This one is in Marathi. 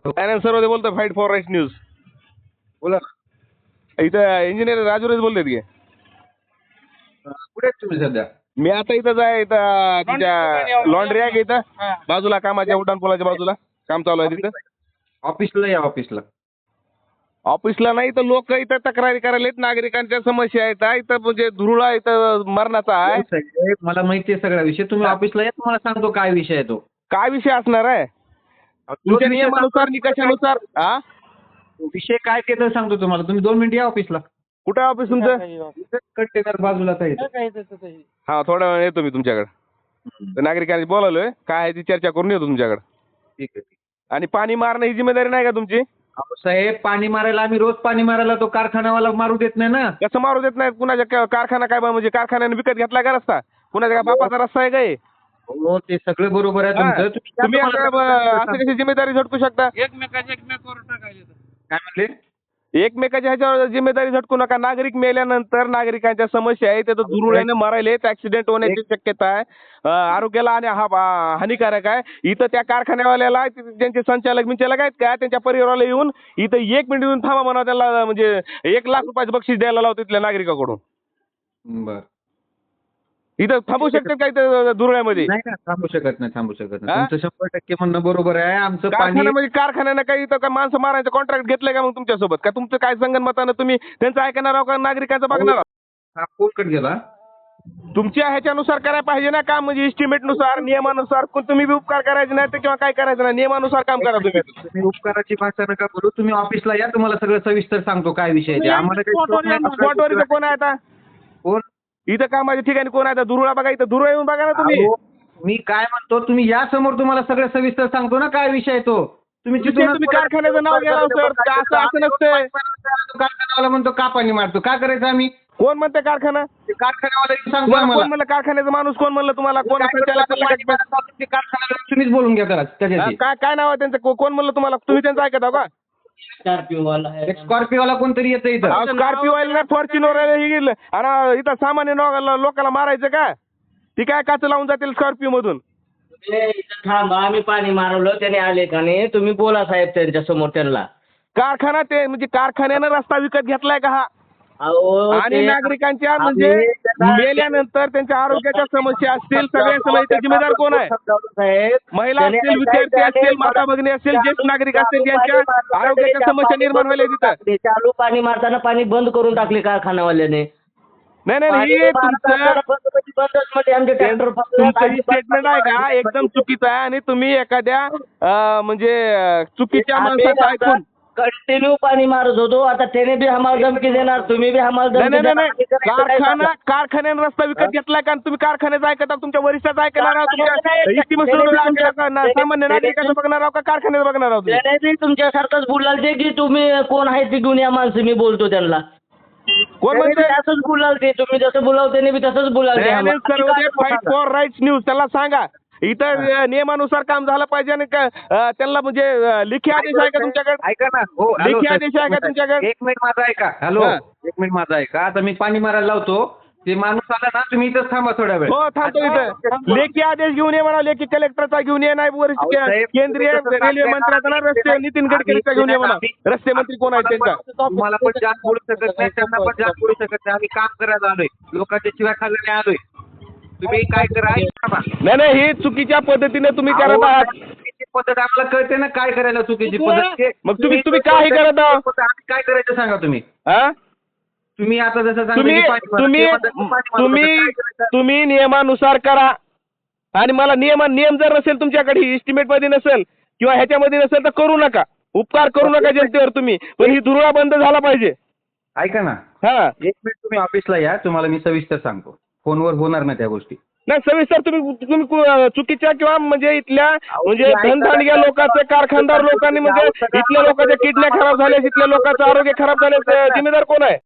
फायनान्स सर्व बोलतो फाईट फॉर राईट्स न्यूज. बोला ना. इथं इंजिनियर राजूरेच बोलतात की. कुठे आहेत तुम्ही सध्या? मी आता इथंच आहे, इथं तुमच्या लॉन्ड्री आहे का इथं बाजूला, कामाच्या उड्डाणपुलाच्या बाजूला काम चालू आहे तिथं. ऑफिसला या ऑफिसला. ऑफिसला नाही तर लोक इथं तक्रारी करायला येत, नागरिकांच्या समस्या आहेत इथं, म्हणजे धुरुळा इथं मरणाचा आहे. साहेब, मला माहिती आहे सगळा विषय. तुम्ही ऑफिसला या, तुम्हाला सांगतो काय विषय आहे तो. काय विषय असणार आहे तुमच्या नियमानुसार निकषानुसार? विषय काय ते तर सांगतो तुम्हाला. तुम्ही 2 मिनिटं या ऑफिसला. कुठं आहे ऑफिस तुमचं? कंटेनर बाजूला आहे. हा, थोड्या वेळ येतो मी तुमच्याकडे. नागरिकांनी बोलावलोय, काय आहे ती चर्चा करून येतो तुमच्याकडे. ठीक आहे. आणि पाणी मारणं ही जिम्मेदारी नाही का तुमची? साहेब, पाणी मारायला आम्ही रोज पाणी मारायला तो कारखानावाला मारू देत नाही ना. कसं मारू देत नाही? कुणाच्या कारखाना काय म्हणजे कारखान्याने विकत घेतला का रस्ता? कुणाच्या काय बापाचा रस्ता आहे काय? हो, ते सगळं बरोबर आहे तुमचं. तुम्ही असं कशी जिम्मेदारी झटकू शकता? एकमेकावर टाकायचे. काय म्हणले? एकमेकाच्या ह्याच्यावर जिम्मेदारी झटकू नका. नागरिक मेल्यानंतर नागरिकांच्या समस्या आहे, त्याचं दुर्दैवाने मरायले, ऍक्सिडेंट होण्याची शक्यता आहे, आरोग्याला आणि हानिकारक आहे. इथं त्या कारखान्यावाल्याला ज्यांचे संचालक बिंचालक आहेत का, त्यांच्या परिवाराला येऊन इथं 1 मिनिट येऊन थांबा म्हणा, त्याला म्हणजे 1 लाख रुपयाचं बक्षीस द्यायला लावतो तिथल्या नागरिकाकडून. बर, इथं थांबू शकतात का इथं दुर्ळ्यामध्ये? नाही ना, थांबू शकत नाही. तुमचं 100% म्हणणं बरोबर आहे. आमचं पाणी म्हणजे कारखान्यानं काही इथं काय माणसं मारायचं कॉन्ट्रॅक्ट घेतलंय का मग तुमच्यासोबत? का तुमचं काय संगनमतानं तुम्ही त्यांचं ऐकणार आहोत का नागरिकांचं बघणार आहोत? फोन कट गेला. तुमच्या ह्याच्यानुसार करायला पाहिजे ना काम, म्हणजे इस्टिमेटनुसार नियमानुसार. तुम्ही बी उपकार करायचे नाही तर किंवा काय करायचं नाही, नियमानुसार काम करा तुम्ही. तुम्ही उपकाराची भाषा नका बोलू. तुम्ही ऑफिसला या, तुम्हाला सगळं सविस्तर सांगतो काय विषय आहे ते. आम्हाला स्पॉटवर इथं कोण आहे आता? कोण इथं कामाच्या ठिकाणी कोण आहे आता? दुरुळा बघा, इथं दुरुळा येऊन बघा ना तुम्ही. मी काय म्हणतो, तुम्ही या समोर, तुम्हाला सगळं सविस्तर सांगतो ना काय विषय आहे तो. तुम्ही तुम्ही कारखान्याचं नाव घ्या सर, असं नसतंय. कारखानावाला म्हणतो का पाणी मारतो, काय करायचं आम्ही? कोण म्हणते कारखाना? कारखान्यावाला सांगतो कोण आम्हाला. म्हणलं कारखान्याचा माणूस? कोण म्हणलं तुम्हाला? कोण कारखान्याला तुम्हीच बोलून घ्या त्याच्याशी. काय नाव आहे त्यांचं? कोण म्हणलं तुम्हाला? तुम्ही त्यांचं ऐकत आहो का? स्कॉर्पिओवाला कोणतरी येतं इथं. स्कॉर्पिओ फॉर्च्युनर हे गेलं आणि इथं सामान्य लोकांना मारायचं का? ती काय काच लावून जातील स्कॉर्पिओ मधून? थांबा, आम्ही पाणी मारवलं, त्याने आले का नाही? तुम्ही बोला साहेब त्यांच्या समोर त्यांना. कारखाना ते म्हणजे कारखान्यानं रस्ता विकत घेतलाय का हा? आणि नागरिकांच्या म्हणजे मेल्यानंतर त्यांच्या आरोग्याच्या समस्या असतील, सगळ्या समस्या जिम्मेदार कोण आहे? महिला असतील, विद्यार्थी असतील, माता भगिनी असतील, ज्येष्ठ नागरिक असतील, त्यांच्या आरोग्याच्या समस्या निर्माण व्हायला तिथं. चालू पाणी मारताना पाणी बंद करून टाकले कारखानावाल्याने. नाही हे तुमचं स्टेटमेंट आहे का एकदम चुकीचं आहे. आणि तुम्ही एखाद्या म्हणजे चुकीच्या माणसाचं ऐकून कंटिन्यू पाणी मारत होतो. आता त्याने बी आम्हाला धमकी देणार, तुम्ही बी आम्हाला धमकी देणार. कारखान्याने रस्ता विकत घेतलाय का? तुम्ही कारखान्याचं ऐकता, तुमच्या वरिष्ठाचं ऐकणार आहोत, तुमच्या सामान्य नागरिकांचं बघणार आहोत का कारखान्याचं बघणार आहोत? त्याने तुमच्यासारखंच बोलाल ते की तुम्ही कोण आहे ती गुन्ह्या माणसं, मी बोलतो त्यांना. कोण म्हणते? असंच बोलाल ते, तुम्ही जसं बोलाव त्याने बी तसंच बोलाल ते. फाईट फॉर राईट्स न्यूज त्याला सांगा इथं नियमानुसार काम झालं पाहिजे. आणि त्यांना म्हणजे लेखी आदेश आहे का तुमच्याकडे? ऐका ना. हो, लेखी आदेश आहे का तुमच्याकडे? 1 मिनिट माझा ऐका. हॅलो, 1 मिनिट माझा ऐका. आता मी पाणी मारायला लावतो. ते माणूस आला ना, तुम्ही इथंच थांबा थोड्या वेळ. हो, थांबतो इथं. लेखी आदेश घेऊन ये म्हणा, लेखी कलेक्टरचा घेऊन ये, नाही केंद्रीय रेल्वे मंत्र्याचा ना, रस्ते नितीन गडकरीचा घेऊन ये म्हणा. रस्ते मंत्री कोण आहेत त्यांचा? तुम्हाला पण जास्त बोलू शकत नाही, त्यांना पण जास्त बोलू शकत नाही. आम्ही काम करायला आलोय, लोकांच्या शिवाय खाल्ल्याने आलोय. तुम्ही काय करा? नाही ही चुकीच्या पद्धतीने तुम्ही करत आहात. चुकीची पद्धत आम्हाला कळते ना, काय करायला चुकीची पद्धत. मग तुम्ही काही करत आहात? काय करायचं सांगा तुम्ही. तुम्ही आता जसं तुम्ही नियमानुसार करा. आणि मला नियम जर नसेल तुमच्याकडे, इस्टिमेट मध्ये नसेल किंवा ह्याच्यामध्ये नसेल तर करू नका. उपकार करू नका जनतेवर तुम्ही. पण ही दुर्ळा बंद झाला पाहिजे. ऐका ना. 1 मिनिट तुम्ही ऑफिसला या, तुम्हाला मी सविस्तर सांगतो. फोनवर होणार ना त्या गोष्टी. नाही सविस्तर तुम्ही चुकीच्या किंवा म्हणजे इथल्या म्हणजे धनधानग्या लोकांचे, कारखानदार लोकांनी म्हणजे इथल्या लोकांच्या किडन्या खराब झाल्या, इथल्या लोकांचं आरोग्य खराब झाले, जिम्मेदार कोण आहे?